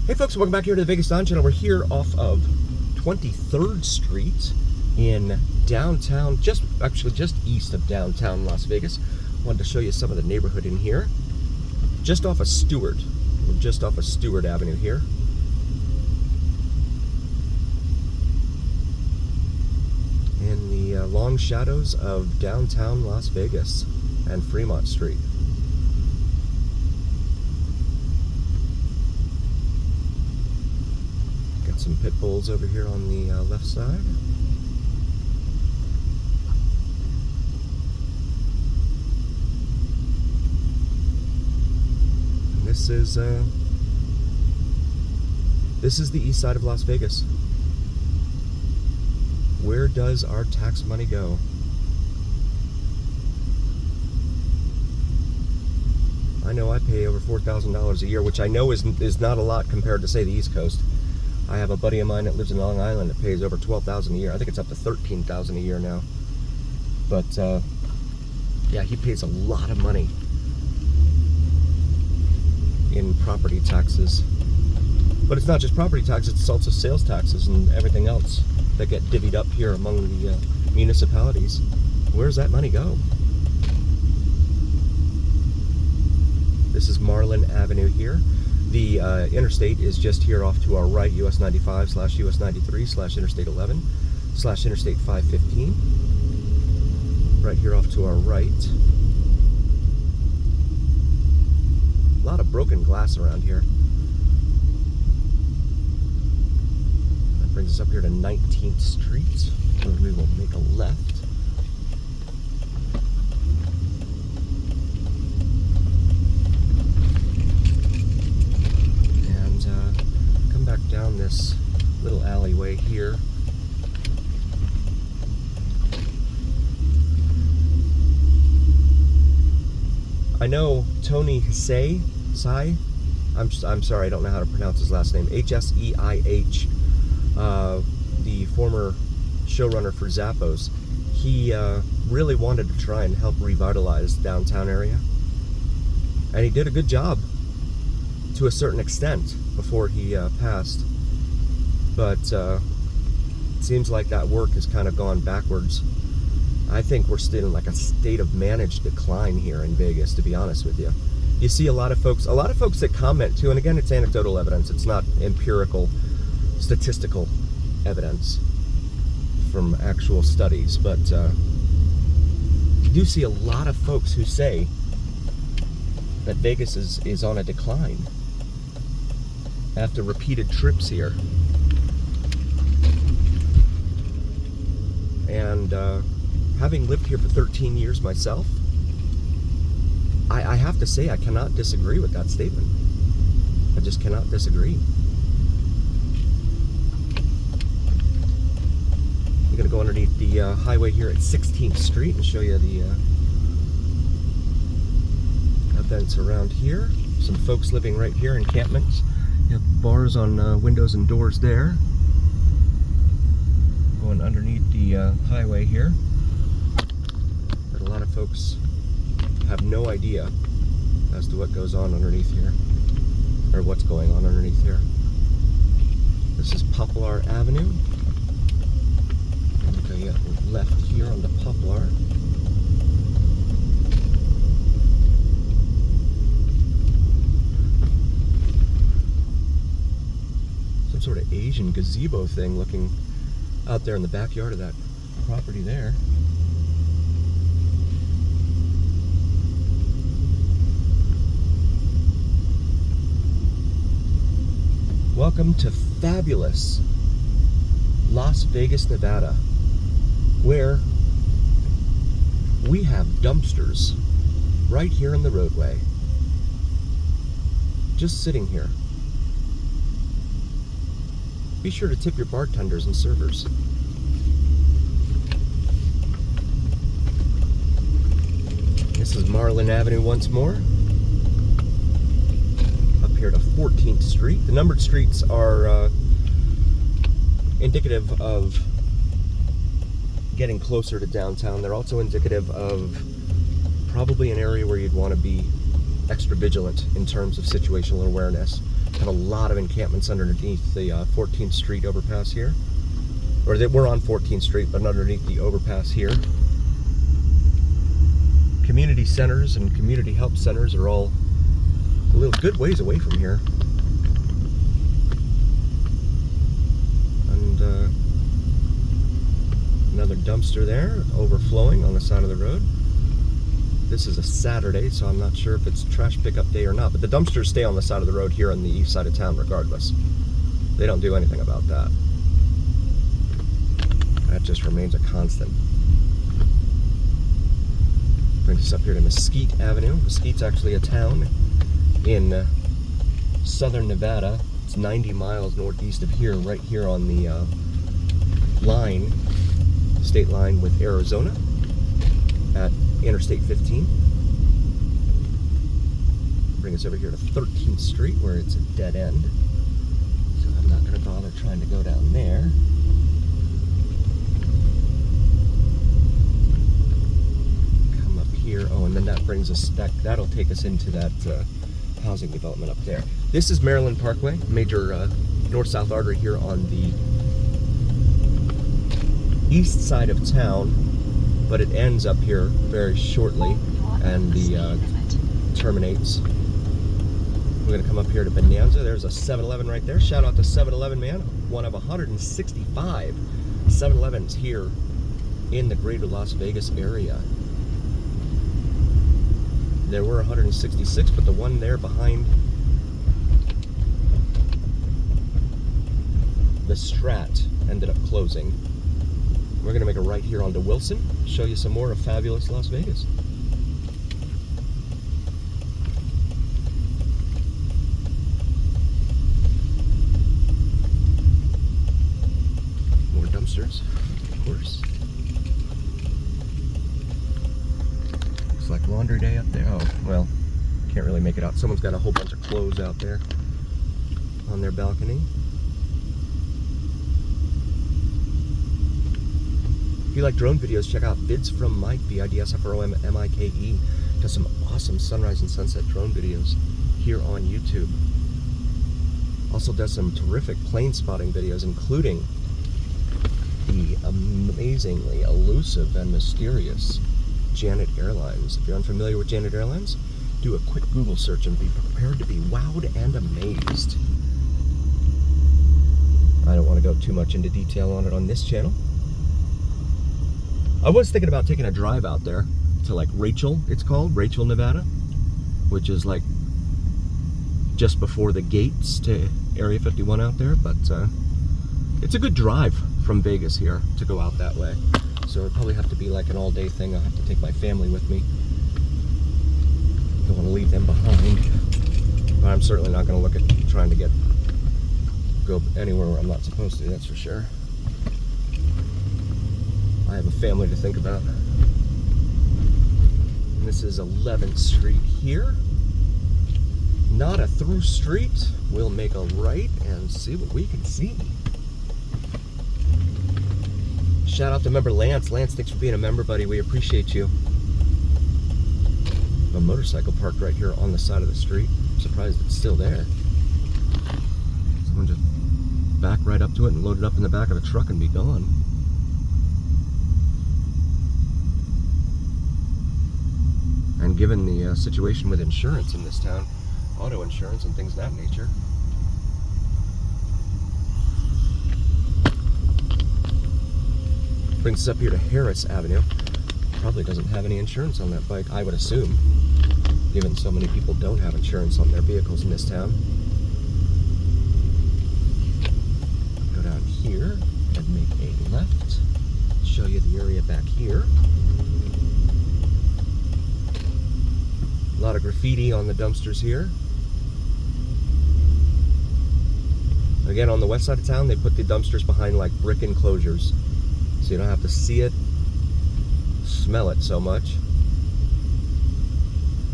Hey folks, welcome back here to the Vegas Don Channel. We're here off of 23rd Street in downtown, just east of downtown Las Vegas. Wanted to show you some of the neighborhood in here. Just off of Stewart. We're just off of Stewart Avenue here. In the long shadows of downtown Las Vegas and Fremont Street. Some pit bulls over here on the left side. And this is the east side of Las Vegas. Where does our tax money go? I know I pay over $4,000 a year, which I know is not a lot compared to, say, the East Coast. I have a buddy of mine that lives in Long Island that pays over $12,000 a year. I think it's up to $13,000 a year now. But yeah, he pays a lot of money in property taxes. But it's not just property taxes; it's also sales taxes and everything else that get divvied up here among the municipalities. Where does that money go? This is Marlin Avenue here. The interstate is just here off to our right, US 95 / US 93 / Interstate 11 / Interstate 515. Right here off to our right. A lot of broken glass around here. That brings us up here to 19th Street, where we will make a left. Down this little alleyway here. I know Tony Hsieh, I'm sorry, I don't know how to pronounce his last name. Hseih, the former showrunner for Zappos. He really wanted to try and help revitalize the downtown area, and he did a good job to a certain extent before he passed, but it seems like that work has kind of gone backwards. I think we're still in like a state of managed decline here in Vegas, to be honest with you. You see a lot of folks that comment too, and again, it's anecdotal evidence, it's not empirical, statistical evidence from actual studies, but you do see a lot of folks who say that Vegas is on a decline after repeated trips here. And having lived here for 13 years myself, I have to say I cannot disagree with that statement. I just cannot disagree. I'm going to go underneath the highway here at 16th Street and show you the events around here. Some folks living right here, encampments. You have bars on windows and doors there. Going underneath the highway here. But a lot of folks have no idea as to what goes on underneath here, or what's going on underneath here. This is Poplar Avenue. And we go left here on the Poplar. Sort of Asian gazebo thing looking out there in the backyard of that property there. Welcome to fabulous Las Vegas, Nevada, where we have dumpsters right here in the roadway, just sitting here. Be sure to tip your bartenders and servers. This is Marlin Avenue once more. Up here to 14th Street. The numbered streets are indicative of getting closer to downtown. They're also indicative of probably an area where you'd want to be extra vigilant in terms of situational awareness. Have a lot of encampments underneath the 14th Street overpass here. Or we're on 14th Street, but underneath the overpass here. Community centers and community help centers are all a little good ways away from here. And another dumpster there, overflowing on the side of the road. This is a Saturday, so I'm not sure if it's trash pickup day or not, but the dumpsters stay on the side of the road here on the east side of town regardless. They don't do anything about that. That just remains a constant. Brings us up here to Mesquite Avenue. Mesquite's actually a town in southern Nevada. It's 90 miles northeast of here, right here on the line, state line with Arizona at Interstate 15. Bring us over here to 13th Street where it's a dead end. So I'm not going to bother trying to go down there. Come up here. Oh, and then that brings us, that'll take us into that housing development up there. This is Maryland Parkway, major north-south artery here on the east side of town, but it ends up here very shortly, and the terminates. We're going to come up here to Bonanza. There's a 7-Eleven right there. Shout out to 7-Eleven, man. One of 165 7-Elevens here in the greater Las Vegas area. There were 166, but the one there behind the Strat ended up closing. We're going to make a right here onto Wilson, show you some more of fabulous Las Vegas. More dumpsters, of course. Looks like laundry day up there. Oh, well, can't really make it out. Someone's got a whole bunch of clothes out there on their balcony. If you like drone videos, check out Vids from Mike, VIDSFROMMIKE. Does some awesome sunrise and sunset drone videos here on YouTube. Also does some terrific plane spotting videos, including the amazingly elusive and mysterious Janet Airlines. If you're unfamiliar with Janet Airlines, do a quick Google search and be prepared to be wowed and amazed. I don't want to go too much into detail on it on this channel. I was thinking about taking a drive out there to like Rachel, it's called, Rachel, Nevada, which is like just before the gates to Area 51 out there, but it's a good drive from Vegas here to go out that way. So it'll probably have to be like an all-day thing. I'll have to take my family with me. Don't want to leave them behind. But I'm certainly not going to look at trying to go anywhere where I'm not supposed to, that's for sure. I have a family to think about. And this is 11th Street here. Not a through street. We'll make a right and see what we can see. Shout out to member Lance. Lance, thanks for being a member, buddy. We appreciate you. A motorcycle parked right here on the side of the street. I'm surprised it's still there. Someone just backed right up to it and loaded up in the back of a truck and be gone. And given the situation with insurance in this town, auto insurance and things of that nature, brings us up here to Harris Avenue. Probably doesn't have any insurance on that bike, I would assume, given so many people don't have insurance on their vehicles in this town. Go down here and make a left. Show you the area back here. A lot of graffiti on the dumpsters here. Again, on the west side of town, they put the dumpsters behind like brick enclosures, so you don't have to see it, smell it so much.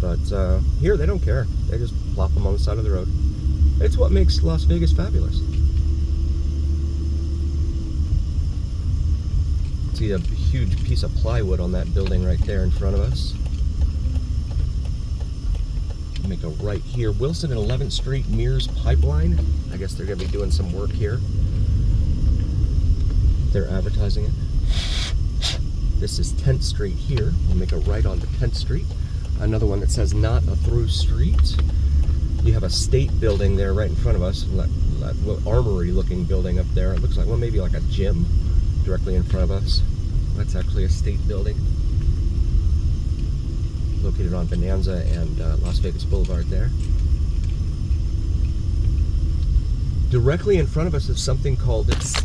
But here, they don't care. They just plop them on the side of the road. It's what makes Las Vegas fabulous. See a huge piece of plywood on that building right there in front of us. Make a right here. Wilson and 11th Street, Mears Pipeline. I guess they're going to be doing some work here. They're advertising it. This is 10th Street here. We'll make a right onto 10th Street. Another one that says not a through street. You have a state building there right in front of us. That armory looking building up there. It looks like, well, maybe like a gym directly in front of us. That's actually a state building. Located on Bonanza and Las Vegas Boulevard there. Directly in front of us is something called, it's